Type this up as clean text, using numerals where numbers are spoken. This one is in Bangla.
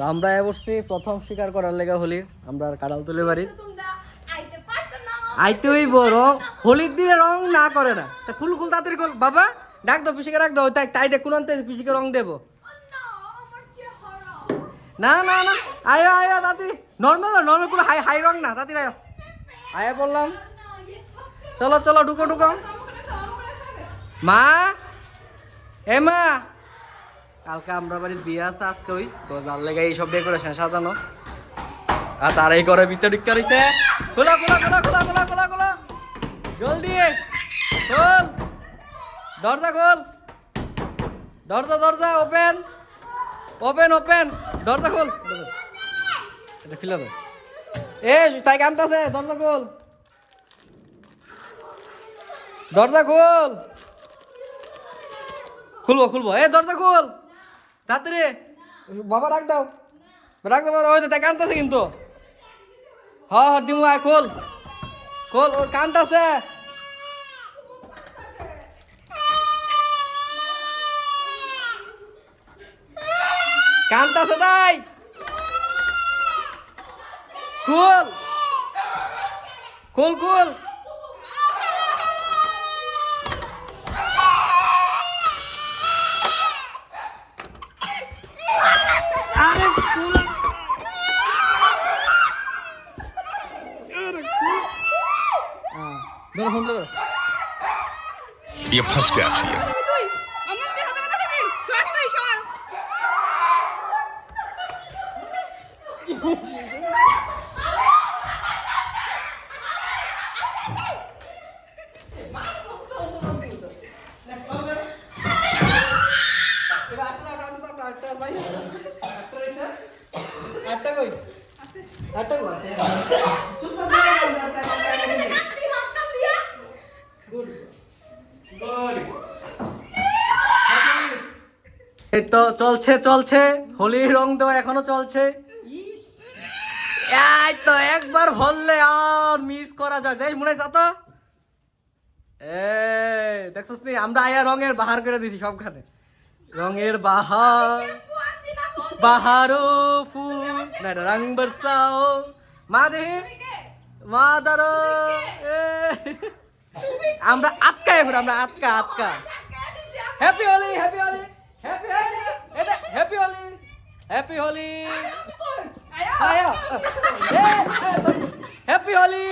তো আমরা বসছি প্রথম শিকার করার লেগা হলি আমরা কাঁড়াল তুলে বাড়ি আইতে হইব রং হোলির দিনে রং না করে না তা খুল খুল তাড়াতাড়ি খুল বাবা ডাক দাও পিসিকে ডাক দাও তাই দেখ কোন আনতে পিসিকে রং দেবো না না না আয়ো আয়ো দাদি নর্মাল নর্মাল পুরো হাই হাই রং না দাদি আয়ো আয়া বললাম চলো চলো ঢুকো ঢুকো মা এ মা কালকে আমরা বাড়ির বিয়ে আছে আজকে ওই তো যার লেগে এইসব ডেকোরেশন সাজানো আর তারাই করে ভিতরে ঢুকতে রইছে খোলা খোলা খোলা খোলা খোলা খোলা খোলা জলদি খোল দরজা খোল দরজা দরজা ওপেন ওপেন ওপেন দরজা খোল এটা খুলে দাও এ তাই কামতাছে দরজা খোল দরজা খোল খুলবো খুলবো এ দরজা খোল তাড়াতাড়ি বাবা রাখ দাও ওই তাই কানতেছে কিন্তু হ্যাঁ দিমু আয় খোল খোল ওর কানতেছে কানতেছে তাই খোল খোল খোল ये फंस गया सी এই তো চলছে চলছে হোলির রং দেওয়া এখনো চলছে এই তো একবার ভরলে আর মিস করা যায় দেখ মনে হয় তো দেখছস নি আমরা আয়া রঙের বাহার করে দিছি সবখানে রঙের বাহার বাহারো ফুল না রং বরসাও মা দেখি মা দাঁড়ো আমরা আটকায় আমরা আটকা আটকা happy Holi happy Holi happy Holi এটা হ্যাপি হোলি হ্যাপি হোলি আয়া হ্যাপি হোলি